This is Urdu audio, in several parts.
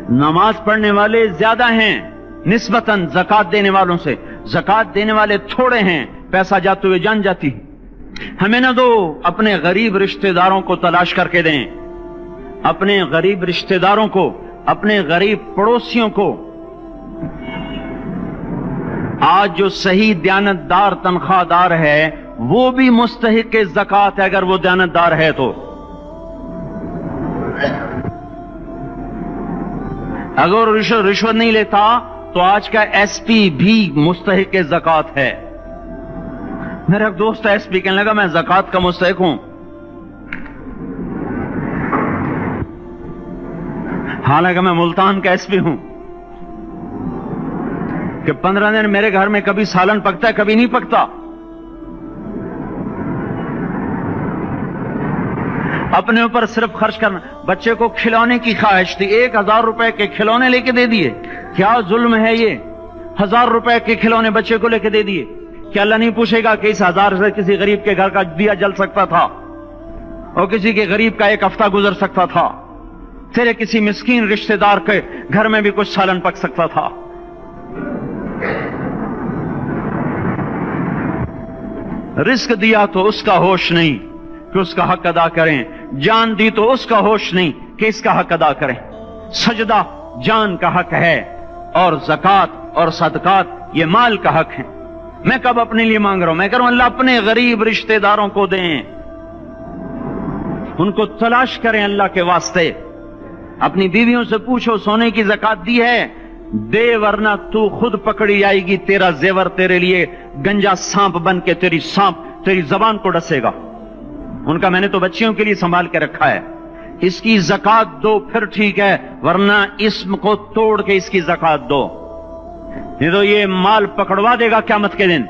نماز پڑھنے والے زیادہ ہیں نسبتاً زکات دینے والوں سے، زکات دینے والے تھوڑے ہیں، پیسہ جاتے ہوئے جان جاتی۔ ہمیں نہ دو، اپنے غریب رشتہ داروں کو تلاش کر کے دیں، اپنے غریب رشتہ داروں کو، اپنے غریب پڑوسیوں کو۔ آج جو صحیح دیانتدار تنخواہ دار ہے وہ بھی مستحق زکات ہے اگر وہ دیانتدار ہے تو۔ اگر رشوت نہیں لیتا تو آج کا ایس پی بھی مستحق زکات ہے۔ میرا ایک دوست ایس پی کہنے لگا میں زکات کا مستحق ہوں، حالانکہ میں ملتان کا ایس پی ہوں، کہ 15 دن میرے گھر میں کبھی سالن پکتا ہے کبھی نہیں پکتا۔ اپنے اوپر صرف خرچ کرنا۔ بچے کو کھلونے کی خواہش تھی، 1000 روپے کے کھلونے لے کے دے دیے۔ کیا ظلم ہے یہ؟ 1000 روپے کے کھلونے بچے کو لے کے دے دیے۔ کیا اللہ نہیں پوچھے گا کہ اس 1000 سے کسی غریب کے گھر کا دیا جل سکتا تھا اور کسی کے غریب کا ایک ہفتہ گزر سکتا تھا، تیرے کسی مسکین رشتہ دار کے گھر میں بھی کچھ سالن پک سکتا تھا۔ رزق دیا تو اس کا ہوش نہیں کہ اس کا حق ادا کریں، جان دی تو اس کا ہوش نہیں کہ اس کا حق ادا کریں۔ سجدہ جان کا حق ہے اور زکات اور صدقات یہ مال کا حق ہے۔ میں کب اپنے لیے مانگ رہا ہوں؟ میں کہہ رہا ہوں اللہ اپنے غریب رشتہ داروں کو دیں، ان کو تلاش کریں اللہ کے واسطے۔ اپنی بیویوں سے پوچھو سونے کی زکات دی ہے؟ دے ورنہ تو خود پکڑی جائے گی، تیرا زیور تیرے لیے گنجا سانپ بن کے تیری زبان کو ڈسے گا۔ ان کا میں نے تو بچیوں کے لیے سنبھال کے رکھا ہے، اس کی زکات دو پھر ٹھیک ہے، ورنہ اسم کو توڑ کے اس کی زکات دو، نہیں تو یہ مال پکڑوا دے گا قیامت کے دن۔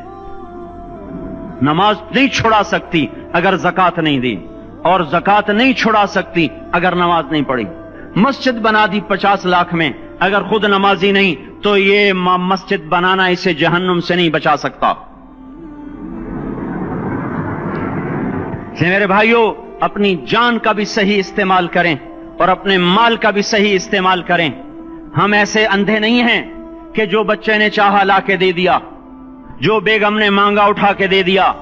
نماز نہیں چھڑا سکتی اگر زکات نہیں دی، اور زکات نہیں چھڑا سکتی اگر نماز نہیں پڑھی۔ مسجد بنا دی 50 لاکھ میں، اگر خود نمازی نہیں تو یہ مسجد بنانا اسے جہنم سے نہیں بچا سکتا۔ میرے بھائیوں، اپنی جان کا بھی صحیح استعمال کریں اور اپنے مال کا بھی صحیح استعمال کریں۔ ہم ایسے اندھے نہیں ہیں کہ جو بچے نے چاہا لا کے دے دیا، جو بیگم نے مانگا اٹھا کے دے دیا۔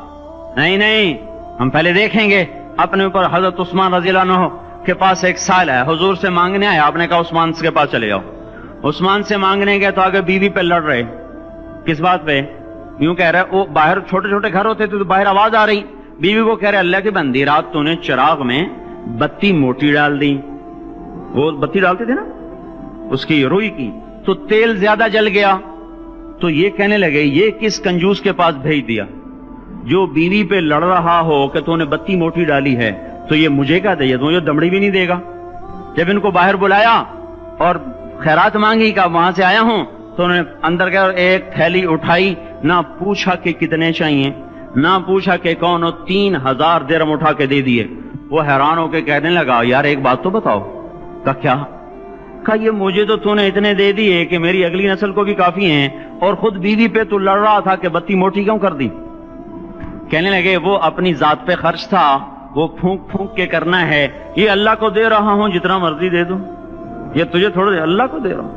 نہیں نہیں، ہم پہلے دیکھیں گے۔ اپنے اوپر حضرت عثمان رضی اللہ عنہ کے پاس ایک سائل ہے، حضور سے مانگنے آیا، آپ نے کہا عثمان کے پاس چلے جاؤ۔ عثمان سے مانگنے گئے تو آگے بیوی پہ لڑ رہے۔ کس بات پہ؟ یوں کہہ رہے وہ باہر چھوٹے چھوٹے گھر ہوتے تھے تو باہر آواز آ رہی، بیوی کو کہہ رہے اللہ کی بندی رات تو نے چراغ میں بتی موٹی ڈال دی، وہ بتی ڈالتے تھے نا اس کی روئی کی، تو تیل زیادہ جل گیا۔ تو یہ کہنے لگے یہ کس کنجوس کے پاس بھیج دیا؟ جو بیوی پہ لڑ رہا ہو کہ تو نے بتی موٹی ڈالی ہے تو یہ مجھے کیا دے، تو یہ دمڑی بھی نہیں دے گا۔ جب ان کو باہر بلایا اور خیرات مانگی کہ وہاں سے آیا ہوں، تو انہوں نے اندر گیا اور ایک تھیلی اٹھائی، نہ پوچھا کہ کتنے چاہیے، نہ پوچھا کہ کون ہو، 3000 درہم اٹھا کے دے دیے۔ وہ حیران ہو کے کہنے لگا یار ایک بات تو بتاؤ۔ کہا کیا؟ کہا یہ مجھے تو نے اتنے دے دیے کہ میری اگلی نسل کو بھی کافی ہیں، اور خود بیوی پہ تو لڑ رہا تھا کہ بتی موٹی کیوں کر دی؟ کہنے لگے وہ اپنی ذات پہ خرچ تھا، وہ پھونک پھونک کے کرنا ہے، یہ اللہ کو دے رہا ہوں جتنا مرضی دے دوں، یہ تجھے تھوڑا دے، اللہ کو دے رہا ہوں۔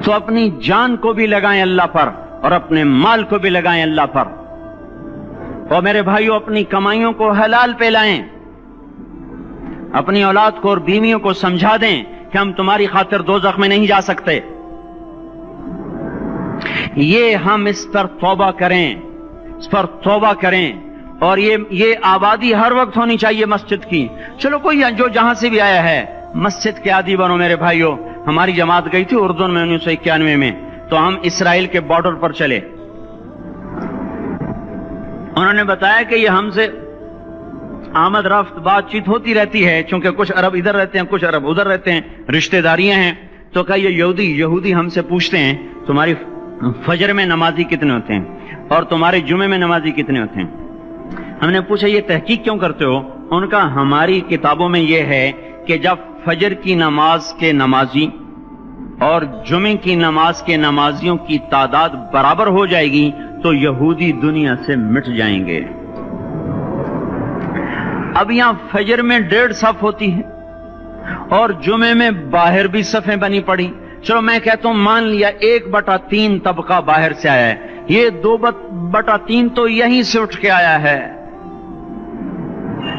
تو اپنی جان کو بھی لگائیں اللہ پر اور اپنے مال کو بھی لگائیں اللہ پر۔ اور میرے بھائیوں اپنی کمائیوں کو حلال پہ لائیں، اپنی اولاد کو اور بیویوں کو سمجھا دیں کہ ہم تمہاری خاطر دوزخ میں نہیں جا سکتے۔ یہ ہم اس پر توبہ کریں، اس پر توبہ کریں، اور یہ آبادی ہر وقت ہونی چاہیے مسجد کی۔ چلو کوئی جو جہاں سے بھی آیا ہے مسجد کے عادی بنو میرے بھائیوں۔ ہماری جماعت گئی تھی اردن میں 1991 میں، تو ہم اسرائیل کے بارڈر پر چلے۔ انہوں نے بتایا کہ یہ ہم سے آمد رفت بات چیت ہوتی رہتی ہے، چونکہ کچھ عرب ادھر رہتے ہیں کچھ عرب ادھر رہتے ہیں، رشتہ داریاں ہیں۔ تو کہا یہ یہودی ہم سے پوچھتے ہیں تمہاری فجر میں نمازی کتنے ہوتے ہیں اور تمہارے جمعے میں نمازی کتنے ہوتے ہیں؟ ہم نے پوچھا یہ تحقیق کیوں کرتے ہو؟ ان کا ہماری کتابوں میں یہ ہے کہ جب فجر کی نماز کے نمازی اور جمعے کی نماز کے نمازیوں کی تعداد برابر ہو جائے گی تو یہودی دنیا سے مٹ جائیں گے۔ اب یہاں فجر میں 1.5 صف ہوتی ہے اور جمعے میں باہر بھی صفیں بنی پڑی. چلو میں کہتا ہوں مان لیا 1/3 طبقہ باہر سے آیا ہے, یہ 2/3 تو یہیں سے اٹھ کے آیا ہے.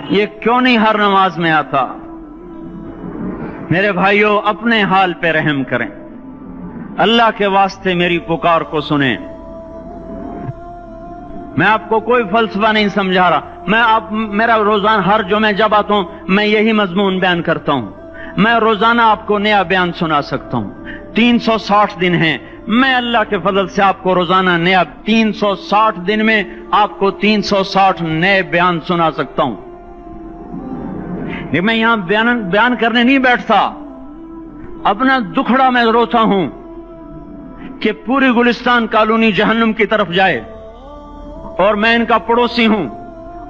یہ کیوں نہیں ہر نماز میں آتا؟ میرے بھائیوں اپنے حال پہ رحم کریں, اللہ کے واسطے میری پکار کو سنیں. میں آپ کو کوئی فلسفہ نہیں سمجھا رہا, میرا روزانہ ہر جمعہ جب آتا ہوں میں یہی مضمون بیان کرتا ہوں. میں روزانہ آپ کو نیا بیان سنا سکتا ہوں. 360 دن ہیں, میں اللہ کے فضل سے آپ کو روزانہ نیا 360 دن میں آپ کو 360 نئے بیان سنا سکتا ہوں. لیکن میں یہاں بیان کرنے نہیں بیٹھتا, اپنا دکھڑا میں روتا ہوں کہ پوری گلستان کالونی جہنم کی طرف جائے اور میں ان کا پڑوسی ہوں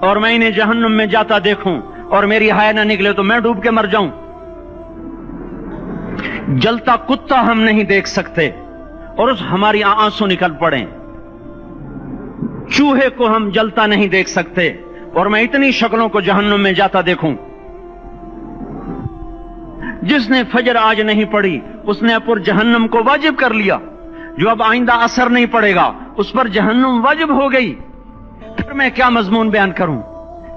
اور میں انہیں جہنم میں جاتا دیکھوں اور میری ہائے نہ نکلے تو میں ڈوب کے مر جاؤں. جلتا کتا ہم نہیں دیکھ سکتے اور اس ہماری آنسو نکل پڑیں. چوہے کو ہم جلتا نہیں دیکھ سکتے اور میں اتنی شکلوں کو جہنم میں جاتا دیکھوں. جس نے فجر آج نہیں پڑھی اس نے پر جہنم کو واجب کر لیا, جو اب آئندہ اثر نہیں پڑے گا اس پر جہنم واجب ہو گئی. پھر میں کیا مضمون بیان کروں,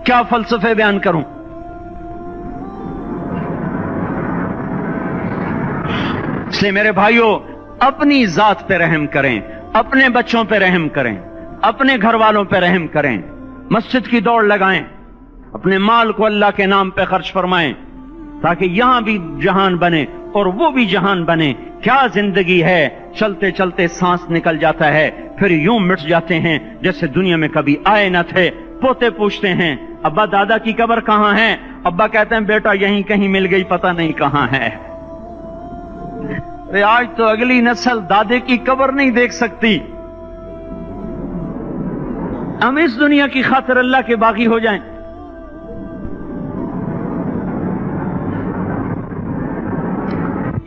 کیا فلسفے بیان کروں؟ اس لیے میرے بھائیوں اپنی ذات پہ رحم کریں, اپنے بچوں پہ رحم کریں, اپنے گھر والوں پہ رحم کریں. مسجد کی دوڑ لگائیں, اپنے مال کو اللہ کے نام پہ خرچ فرمائیں تاکہ یہاں بھی جہان بنے اور وہ بھی جہان بنے. کیا زندگی ہے, چلتے چلتے سانس نکل جاتا ہے پھر یوں مٹ جاتے ہیں جیسے دنیا میں کبھی آئے نہ تھے. پوتے پوچھتے ہیں ابا دادا کی قبر کہاں ہے؟ ابا کہتے ہیں بیٹا یہیں کہیں مل گئی, پتہ نہیں کہاں ہے. آج تو اگلی نسل دادے کی قبر نہیں دیکھ سکتی. ہم اس دنیا کی خاطر اللہ کے باغی ہو جائیں.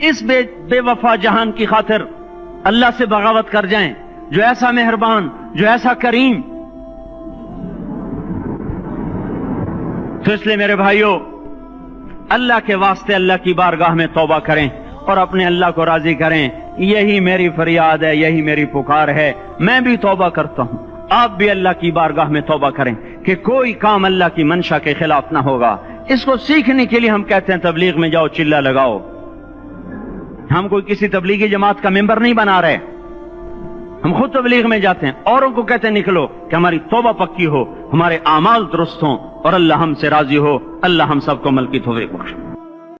اس بے وفا جہان کی خاطر اللہ سے بغاوت کر جائیں جو ایسا مہربان, جو ایسا کریم. تو اس لیے میرے بھائیوں اللہ کے واسطے اللہ کی بارگاہ میں توبہ کریں اور اپنے اللہ کو راضی کریں. یہی میری فریاد ہے, یہی میری پکار ہے. میں بھی توبہ کرتا ہوں, آپ بھی اللہ کی بارگاہ میں توبہ کریں کہ کوئی کام اللہ کی منشا کے خلاف نہ ہوگا. اس کو سیکھنے کے لیے ہم کہتے ہیں تبلیغ میں جاؤ, چلہ لگاؤ. ہم کوئی کسی تبلیغی جماعت کا ممبر نہیں بنا رہے, ہم خود تبلیغ میں جاتے ہیں, اوروں کو کہتے ہیں نکلو کہ ہماری توبہ پکی ہو, ہمارے اعمال درست ہوں اور اللہ ہم سے راضی ہو. اللہ ہم سب کو عمل کی توفیق بخشے.